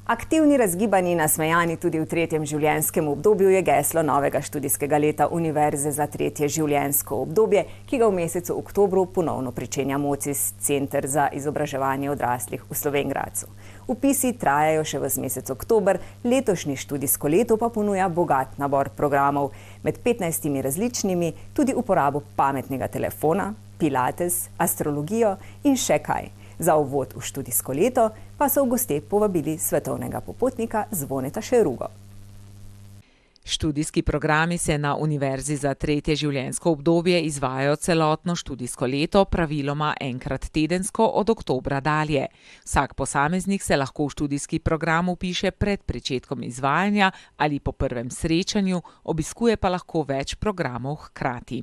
Aktivni, razgibani, nasmejani tudi v tretjem življenjskem obdobju je geslo novega študijskega leta Univerze za tretje življenjsko obdobje, ki ga v mesecu oktobru ponovno pričenja MOCIS, Center za izobraževanje odraslih v Slovenj Gradcu. Vpisi trajajo še ves mesec oktober, letošnje študijsko leto pa ponuja bogat nabor programov, med 15 različnimi tudi uporabo pametnega telefona, pilates, astrologijo in še kaj. Za uvod v študijsko leto pa so v goste povabili svetovnega popotnika Zvoneta Šerugo. Študijski programi se na Univerzi za tretje življenjsko obdobje izvajajo celotno študijsko leto, praviloma enkrat tedensko od oktobra dalje. Vsak posameznik se lahko v študijski program vpiše pred pričetkom izvajanja ali po prvem srečanju, obiskuje pa lahko več programov hkrati.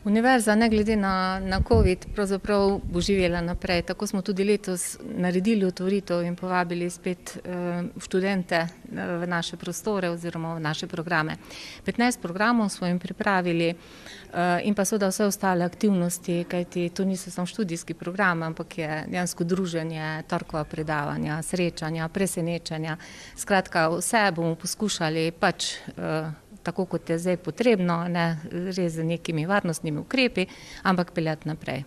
Univerza, ne glede na COVID, pravzaprav bo živela naprej. Tako smo tudi letos naredili otvoritev in povabili spet študente v naše prostore oziroma v naše programe. 15 programov smo jim pripravili in pa seveda vse ostale aktivnosti, kajti to niso samo študijski program, ampak je dejansko druženje, torkova predavanja, srečanja, presenečanja. Skratka, vse bomo poskušali tako kot je zdaj potrebno, ne res z nekimi varnostnimi ukrepi, ampak peljati naprej.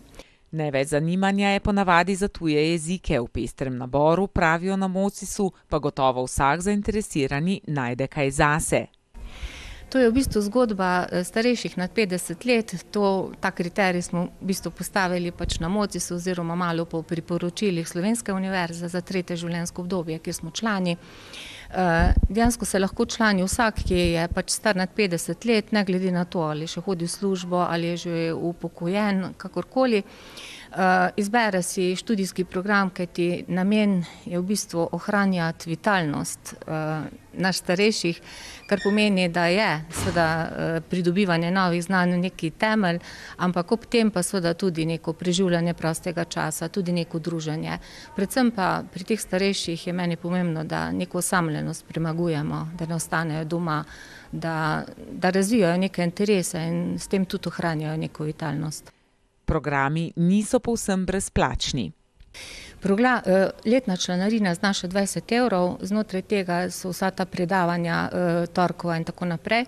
Največ zanimanja je ponavadi za tuje jezike. V pestrem naboru, pravijo na MOCIS-u, pa gotovo vsak zainteresirani najde kaj zase. To je v bistvu zgodba starejših nad 50 let. Ta kriterij smo v bistvu postavili na MOCIS-u oziroma malo po priporočilih Slovenske univerze za tretje življenjsko obdobje, kjer smo člani. Dejansko se lahko člani vsak, ki je star nad 50 let, ne glede na to, ali še hodi v službo, ali je že upokojen, kakorkoli. Izbere si študijski program, kajti namen je v bistvu ohranjati vitalnost naš starejših, kar pomeni, da je seveda pridobivanje novih znanj neki temelj, ampak ob tem pa seveda tudi neko preživljanje prostega časa, tudi neko druženje. Predvsem pa pri teh starejših je meni pomembno, da neko osamljenost premagujemo, da ne ostanejo doma, da razvijajo neke interese in s tem tudi ohranjajo neko vitalnost. Programi niso povsem brezplačni. Letna članarina znaša 20 €, znotraj tega so vsa ta predavanja, torkova in tako naprej.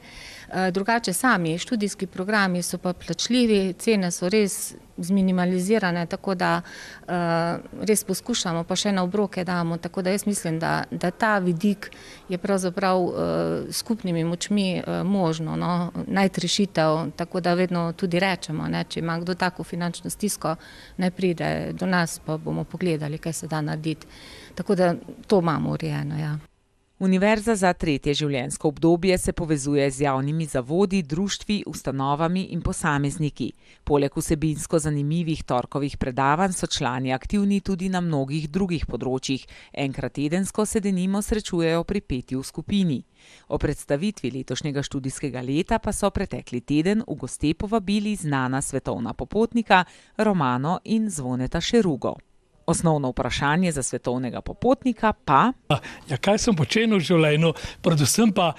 Drugače sami študijski programi so pa plačljivi, cene so res zminimalizirane, tako da res poskušamo, pa še na obroke damo, tako da jaz mislim, da ta vidik je pravzaprav skupnimi močmi možno najti rešitev, tako da vedno tudi rečemo, če ima kdo tako finančno stisko, naj pride do nas, pa bomo pogledali, kaj se da narediti. Tako da to imamo urejeno, ja. Univerza za tretje življenjsko obdobje se povezuje z javnimi zavodi, društvi, ustanovami in posamezniki. Poleg vsebinsko zanimivih torkovih predavanj so člani aktivni tudi na mnogih drugih področjih. Enkrat tedensko se denimo srečujejo pri petju v skupini. O predstavitvi letošnjega študijskega leta pa so pretekli teden v goste povabili znana svetovna popotnika Romano in Zvoneta Šerugo. Osnovno vprašanje za svetovnega popotnika pa... Kaj sem počel v življenju, predvsem pa,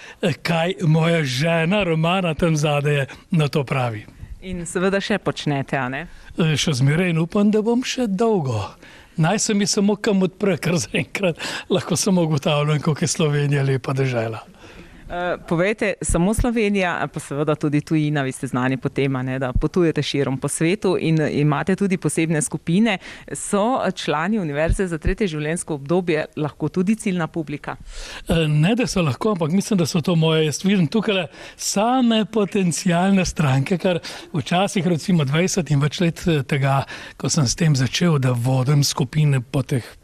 kaj moja žena Romana tam zadaj na to pravi. In seveda še počnete, a ne? Še zmeraj upam, da bom še dolgo. Naj se mi samo kam odpre, ker zaenkrat lahko samo ugotavljam, kako je Slovenija lepa dežela. Povejte, samo Slovenija, pa seveda tudi tujina, vi ste znani po tem, da potujete širom po svetu in imate tudi posebne skupine. So člani Univerze za tretje življenjsko obdobje lahko tudi ciljna publika? Ne, da so lahko, ampak mislim, da so to moje, jaz vidim tukaj same potencialne stranke, kar včasih recimo 20 in več let tega, ko sem s tem začel, da vodim skupine po teh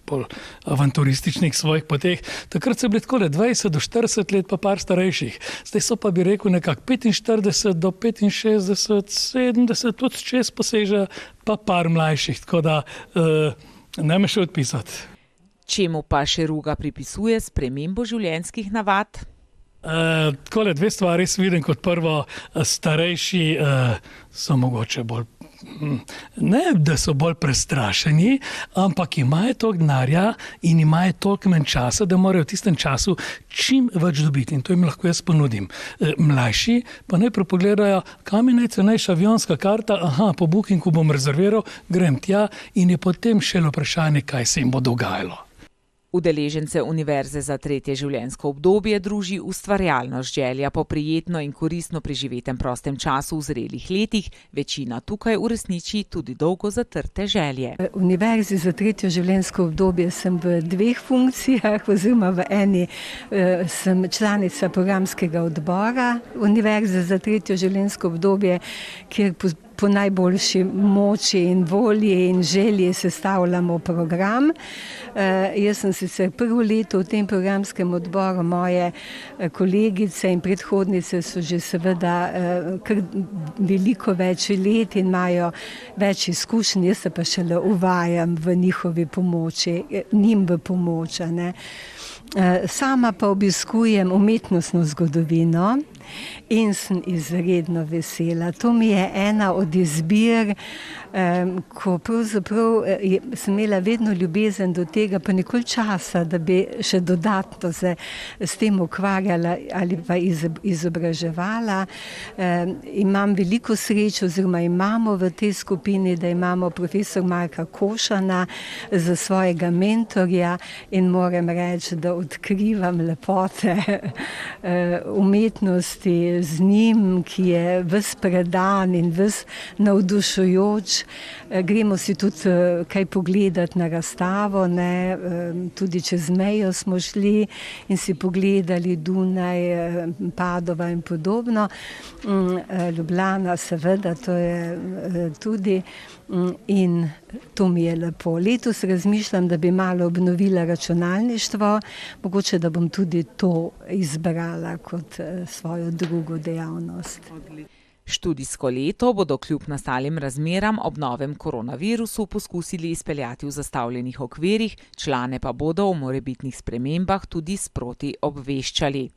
avanturističnih svojih poteh. Takrat so bili tako 20 do 40 let pa par starejših. Zdaj so pa bi rekel nekako 45 do 65, 70, tudi čez poseže pa par mlajših. Tako da ne me še odpisati. Čemu pa Šeruga pripisuje spremembo življenjskih navad? Takole dve stvari vidim kot prvo. Starejši so mogoče bolj ne, da so bolj prestrašeni, ampak imajo toliko denarja in imajo toliko manj časa, da morajo v tistem času čim več dobiti. In to jim lahko jaz ponudim. Mlajši pa najprej pogledajo, kam je najcenejša avionska karta, po Bookingu bom rezerviral, grem tja in je potem šele vprašanje, kaj se jim bo dogajalo. Udeležence Univerze za tretje življenjsko obdobje druži ustvarjalnost, želja po prijetno in koristno preživetem prostem času v zrelih letih, večina tukaj uresniči tudi dolgo zatrte želje. V Univerzi za tretje življenjsko obdobje sem v dveh funkcijah, oziroma v eni sem članica programskega odbora Univerze za tretje življenjsko obdobje, kjer po najboljši moči in volji in želji sestavljamo program. Jaz sem sicer prvo leto v tem programskem odboru, moje kolegice in predhodnice so že seveda kar veliko več let in imajo več izkušenj, jaz se pa šele uvajam v njihovi pomoči, njim v pomoč. Sama pa obiskujem umetnostno zgodovino in sem izredno vesela. To mi je ena od izbir, ko pravzaprav sem imela vedno ljubezen do tega, pa nikoli časa, da bi še dodatno se s tem ukvarjala ali pa izobraževala. Imam veliko srečo, oziroma imamo v tej skupini, da imamo profesor Marka Košana za svojega mentorja in moram reči, da odkrivam lepote umetnosti z njim, ki je ves predan in ves navdušujoč. Gremo si tudi kaj pogledati na razstavo, tudi čez mejo smo šli in si pogledali Dunaj, Padova in podobno. Ljubljana seveda, to je tudi in to mi je lepo. Letos razmišljam, da bi malo obnovila računalništvo, mogoče, da bom tudi to izbrala kot svojo drugo dejavnost. Študijsko leto bodo kljub nastalim razmeram ob novem koronavirusu poskusili izpeljati v zastavljenih okvirih, člane pa bodo o morebitnih spremembah tudi sproti obveščali.